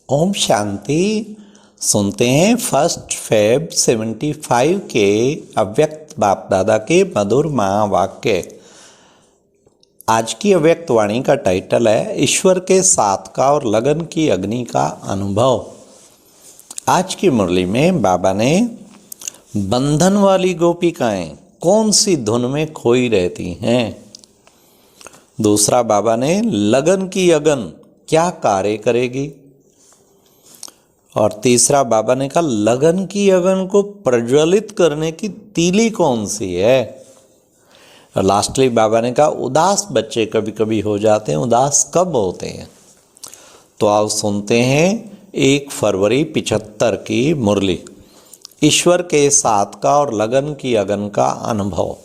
ओम शांति। सुनते हैं 1 फेब 75 के अव्यक्त बाप दादा के मधुर महावाक्य। आज की अव्यक्त वाणी का टाइटल है ईश्वर के साथ का और लगन की अग्नि का अनुभव। आज की मुरली में बाबा ने बंधन वाली गोपिकाएं कौन सी धुन में खोई रहती हैं। दूसरा बाबा ने लगन की अगन क्या कार्य करेगी। और तीसरा बाबा ने कहा लगन की अगन को प्रज्वलित करने की तीली कौन सी है। और लास्टली बाबा ने कहा उदास बच्चे कभी कभी हो जाते हैं, उदास कब होते हैं। तो आओ सुनते हैं 1 फरवरी 75 की मुरली। ईश्वर के साथ का और लगन की अगन का अनुभव।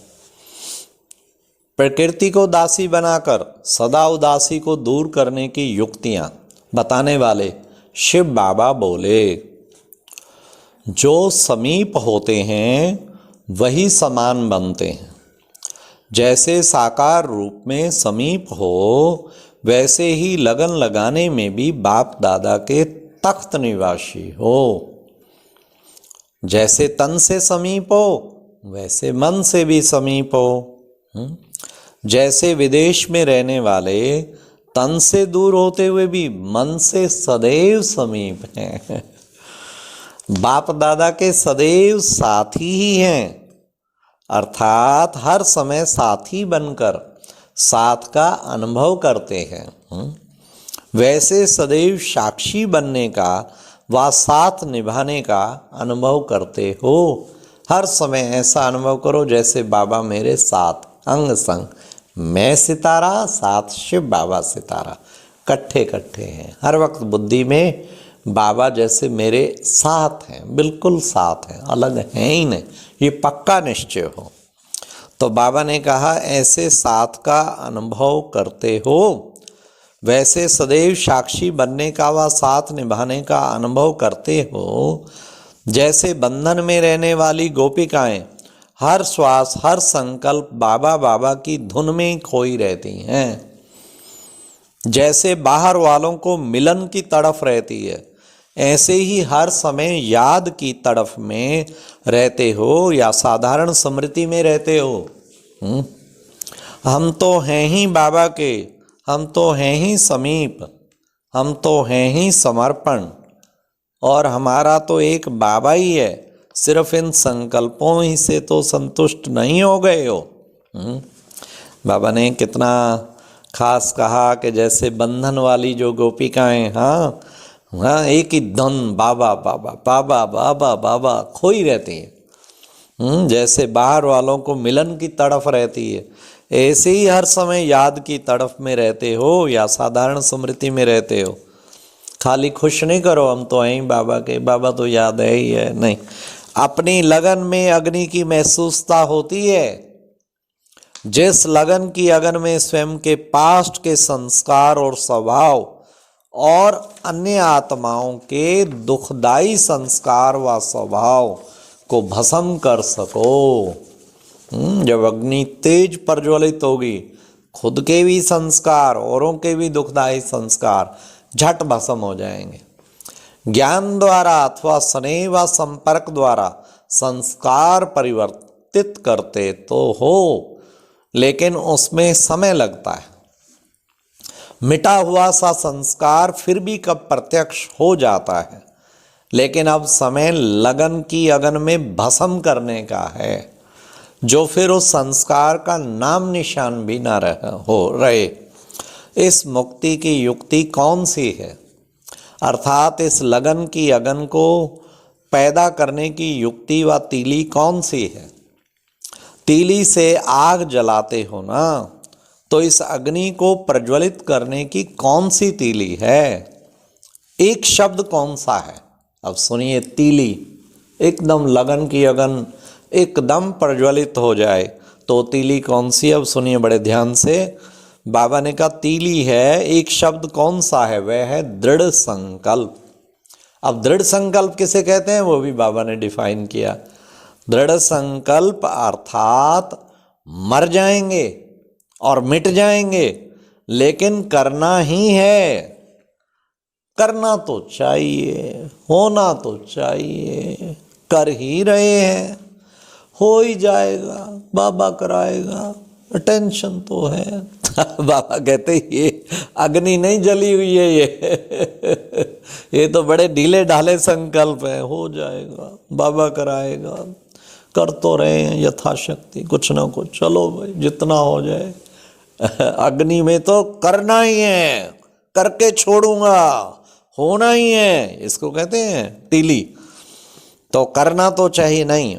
प्रकृति को दासी बनाकर सदा उदासी को दूर करने की युक्तियां बताने वाले शिव बाबा बोले, जो समीप होते हैं वही समान बनते हैं। जैसे साकार रूप में समीप हो वैसे ही लगन लगाने में भी बाप दादा के तख्त निवासी हो। जैसे तन से समीप हो वैसे मन से भी समीप हो। जैसे विदेश में रहने वाले तन से दूर होते हुए भी मन से सदैव समीप हैं। बाप दादा के सदैव साथी ही हैं, अर्थात हर समय साथी बनकर साथ का अनुभव करते हैं। वैसे सदैव साक्षी बनने का व साथ निभाने का अनुभव करते हो। हर समय ऐसा अनुभव करो जैसे बाबा मेरे साथ अंग संग, मैं सितारा साथ शिव बाबा सितारा, कट्ठे कट्ठे हैं। हर वक्त बुद्धि में बाबा जैसे मेरे साथ हैं, बिल्कुल साथ हैं, अलग हैं ही नहीं, ये पक्का निश्चय हो। तो बाबा ने कहा ऐसे साथ का अनुभव करते हो, वैसे सदैव साक्षी बनने का व साथ निभाने का अनुभव करते हो। जैसे बंधन में रहने वाली गोपिकाएं हर श्वास हर संकल्प बाबा बाबा की धुन में खोई रहती हैं। जैसे बाहर वालों को मिलन की तड़फ रहती है, ऐसे ही हर समय याद की तड़फ में रहते हो या साधारण स्मृति में रहते हो। हम तो हैं ही बाबा के, हम तो हैं ही समीप, हम तो हैं ही समर्पण, और हमारा तो एक बाबा ही है। सिर्फ इन संकल्पों ही से तो संतुष्ट नहीं हो गए हो। बाबा ने कितना खास कहा कि जैसे बंधन वाली जो गोपिकाएं, हाँ एक ही धन बाबा बाबा बाबा बाबा बाबा खोई रहती है। जैसे बाहर वालों को मिलन की तड़फ रहती है, ऐसे ही हर समय याद की तड़फ में रहते हो या साधारण स्मृति में रहते हो। खाली खुश नहीं करो हम तो हैं ही बाबा के, बाबा तो याद है ही है, नहीं। अपनी लगन में अग्नि की महसूसता होती है। जिस लगन की अगन में स्वयं के पास्ट के संस्कार और स्वभाव और अन्य आत्माओं के दुखदाई संस्कार व स्वभाव को भस्म कर सको। जब अग्नि तेज प्रज्वलित होगी, खुद के भी संस्कार औरों के भी दुखदाई संस्कार झट भस्म हो जाएंगे। ज्ञान द्वारा अथवा स्नेह व संपर्क द्वारा संस्कार परिवर्तित करते तो हो, लेकिन उसमें समय लगता है। मिटा हुआ सा संस्कार फिर भी कब प्रत्यक्ष हो जाता है, लेकिन अब समय लगन की अगन में भस्म करने का है, जो फिर उस संस्कार का नाम निशान भी ना रहे। इस मुक्ति की युक्ति कौन सी है, अर्थात इस लगन की अगन को पैदा करने की युक्ति व तीली कौन सी है। तीली से आग जलाते हो ना, तो इस अग्नि को प्रज्वलित करने की कौन सी तीली है, एक शब्द कौन सा है। अब सुनिए, तीली एकदम लगन की अगन एकदम प्रज्वलित हो जाए तो तीली कौन सी। अब सुनिए बड़े ध्यान से। बाबा ने कहा तीली है, एक शब्द कौन सा है, वह है दृढ़ संकल्प। अब दृढ़ संकल्प किसे कहते हैं वो भी बाबा ने डिफाइन किया। दृढ़ संकल्प अर्थात मर जाएंगे और मिट जाएंगे, लेकिन करना ही है। करना तो चाहिए, होना तो चाहिए, कर ही रहे हैं, हो ही जाएगा, बाबा कराएगा, टेंशन तो है। बाबा कहते ये अग्नि नहीं जली हुई है, ये तो बड़े ढीले ढाले संकल्प है, हो जाएगा, बाबा कराएगा, कर तो रहे हैं यथाशक्ति कुछ ना कुछ, चलो भाई जितना हो जाए। अग्नि में तो करना ही है, करके छोड़ूंगा, होना ही है, इसको कहते हैं तीली। तो करना तो चाहिए नहीं,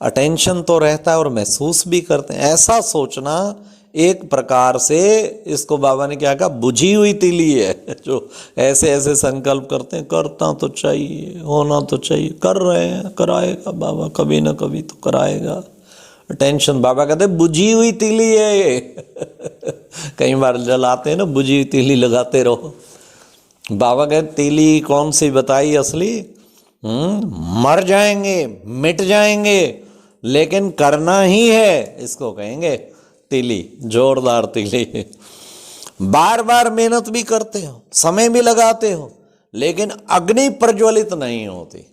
अटेंशन तो रहता है और महसूस भी करते हैं। ऐसा सोचना एक प्रकार से, इसको बाबा ने क्या कहा, बुझी हुई तीली है, जो ऐसे ऐसे संकल्प करते हैं, करता तो चाहिए, होना तो चाहिए, कर रहे हैं, कराएगा बाबा, कभी ना कभी तो कराएगा, टेंशन। बाबा कहते बुझी हुई तीली है ये। कई बार जलाते हैं ना, बुझी हुई तीली लगाते रहो। बाबा कहते तीली कौन सी बताई असली, मर जाएंगे, मिट जाएंगे, लेकिन करना ही है, इसको कहेंगे तीली, जोरदार तीली। बार बार मेहनत भी करते हो, समय भी लगाते हो, लेकिन अग्नि प्रज्वलित नहीं होती।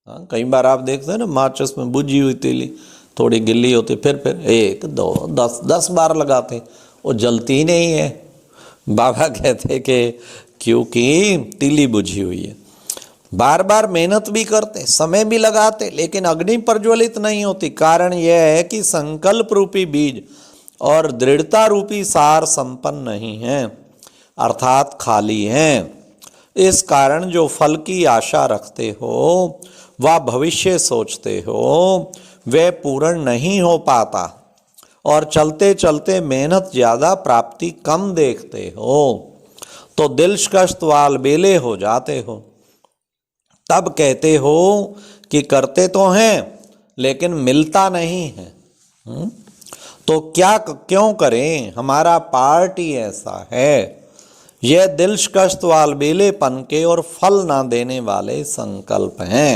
हाँ, कई बार आप देखते हैं ना, माचिस में बुझी हुई तीली थोड़ी गिल्ली होती, फिर 1 2 10 बार लगाते, वो जलती ही नहीं है। बाबा कहते कि क्योंकि तीली बुझी हुई है। बार बार मेहनत भी करते, समय भी लगाते, लेकिन अग्नि प्रज्वलित नहीं होती। कारण यह है कि संकल्प रूपी बीज और दृढ़ता रूपी सार संपन्न नहीं है, अर्थात खाली हैं। इस कारण जो फल की आशा रखते हो व भविष्य सोचते हो, वह पूर्ण नहीं हो पाता और चलते चलते मेहनत ज़्यादा, प्राप्ति कम देखते हो, तो दिलकश वाल बेले हो जाते हो। तब कहते हो कि करते तो हैं लेकिन मिलता नहीं है। तो क्या क्यों करें, हमारा पार्ट ही ऐसा है। यह दिलकश वाल बेलेपन के और फल ना देने वाले संकल्प हैं।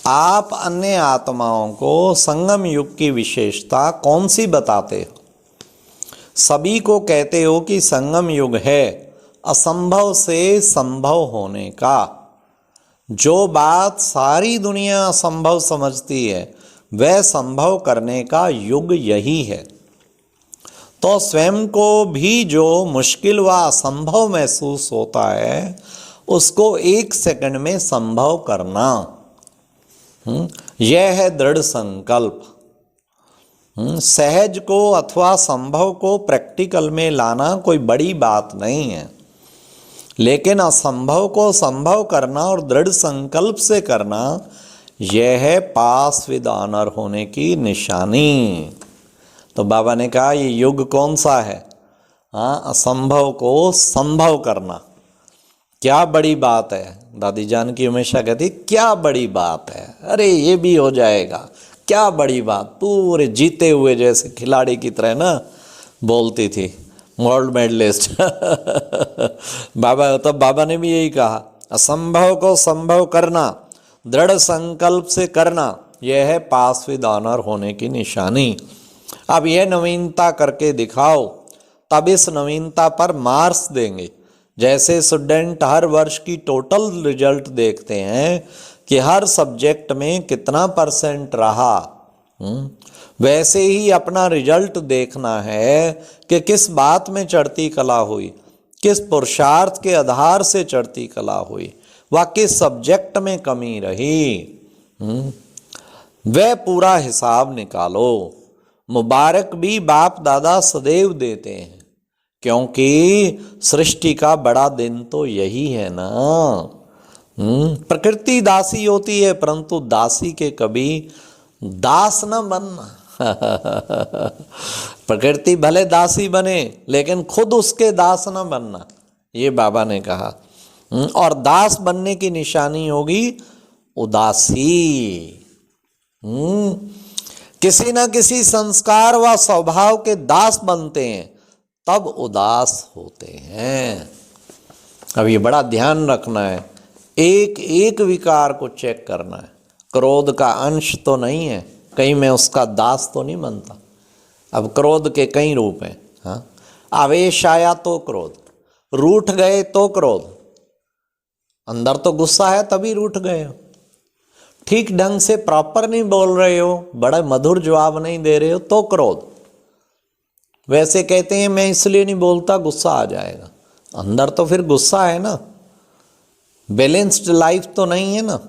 आप अन्य आत्माओं को संगम युग की विशेषता कौन सी बताते हो? सभी को कहते हो कि संगम युग है असंभव से संभव होने का। जो बात सारी दुनिया असंभव समझती है, वह संभव करने का युग यही है। तो स्वयं को भी जो मुश्किल व असंभव महसूस होता है, उसको 1 सेकंड में संभव करना, यह है दृढ़ संकल्प। सहज को अथवा संभव को प्रैक्टिकल में लाना कोई बड़ी बात नहीं है, लेकिन असंभव को संभव करना और दृढ़ संकल्प से करना, यह है पास विद ऑनर होने की निशानी। तो बाबा ने कहा ये युग कौन सा है? हाँ, असंभव को संभव करना, क्या बड़ी बात है। दादी जान की हमेशा कहती क्या बड़ी बात है, अरे ये भी हो जाएगा, क्या बड़ी बात। पूरे जीते हुए जैसे खिलाड़ी की तरह ना बोलती थी, वर्ल्ड मेडलिस्ट। बाबा ने भी यही कहा, असंभव को संभव करना, दृढ़ संकल्प से करना, यह है पास विद ऑनर होने की निशानी। अब यह नवीनता करके दिखाओ, तब इस नवीनता पर मार्क्स देंगे। जैसे स्टूडेंट हर वर्ष की टोटल रिजल्ट देखते हैं कि हर सब्जेक्ट में कितना % रहा, वैसे ही अपना रिजल्ट देखना है कि किस बात में चढ़ती कला हुई, किस पुरुषार्थ के आधार से चढ़ती कला हुई, व किस सब्जेक्ट में कमी रही। वह पूरा हिसाब निकालो। मुबारक भी बाप दादा सदैव देते हैं, क्योंकि सृष्टि का बड़ा दिन तो यही है ना। प्रकृति दासी होती है, परंतु दासी के कभी दास न बनना। प्रकृति भले दासी बने, लेकिन खुद उसके दास न बनना, ये बाबा ने कहा। और दास बनने की निशानी होगी उदासी। किसी न किसी संस्कार व स्वभाव के दास बनते हैं, तब उदास होते हैं। अब ये बड़ा ध्यान रखना है, एक एक विकार को चेक करना है। क्रोध का अंश तो नहीं है, कहीं मैं उसका दास तो नहीं बनता। अब क्रोध के कई रूप हैं। हाँ, आवेश आया तो क्रोध, रूठ गए तो क्रोध, अंदर तो गुस्सा है तभी रूठ गए हो। ठीक ढंग से प्रॉपर नहीं बोल रहे हो, बड़ा मधुर जवाब नहीं दे रहे हो तो क्रोध। वैसे कहते हैं मैं इसलिए नहीं बोलता गुस्सा आ जाएगा, अंदर तो फिर गुस्सा है ना, बैलेंस्ड लाइफ तो नहीं है ना।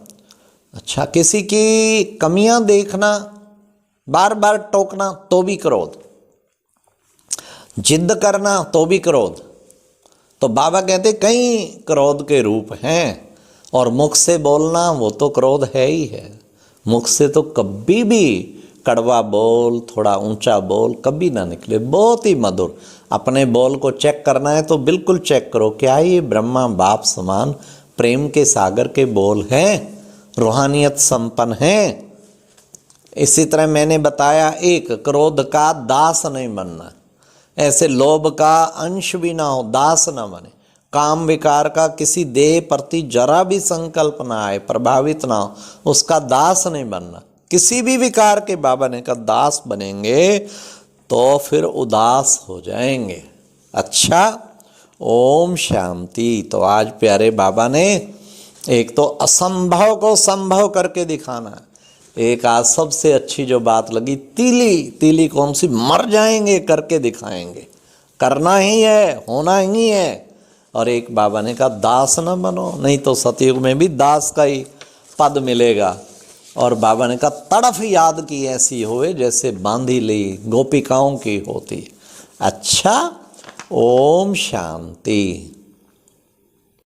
अच्छा, किसी की कमियां देखना, बार बार टोकना तो भी क्रोध, जिद करना तो भी क्रोध। तो बाबा कहते कई क्रोध के रूप हैं, और मुख से बोलना वो तो क्रोध है ही है। मुख से तो कभी भी कड़वा बोल, थोड़ा ऊंचा बोल कभी ना निकले, बहुत ही मधुर। अपने बोल को चेक करना है तो बिल्कुल चेक करो, क्या ये ब्रह्मा बाप समान प्रेम के सागर के बोल हैं, रूहानियत संपन्न हैं। इसी तरह मैंने बताया, एक क्रोध का दास नहीं बनना, ऐसे लोभ का अंश भी ना हो, दास ना बने। काम विकार का किसी देह प्रति जरा भी संकल्प ना आए, प्रभावित ना हो, उसका दास नहीं बनना। किसी भी विकार के बाबा ने कहा दास बनेंगे तो फिर उदास हो जाएंगे। अच्छा, ओम शांति। तो आज प्यारे बाबा ने एक तो असंभव को संभव करके दिखाना है, एक आज सबसे अच्छी जो बात लगी, तीली कौन सी, मर जाएंगे करके दिखाएंगे, करना ही है, होना ही है। और एक बाबा ने कहा दास न बनो, नहीं तो सतयुग में भी दास का ही पद मिलेगा। और बाबा ने कहा तड़फ याद की ऐसी होए जैसे बांधी ली गोपिकाओं की होती। अच्छा, ओम शांति।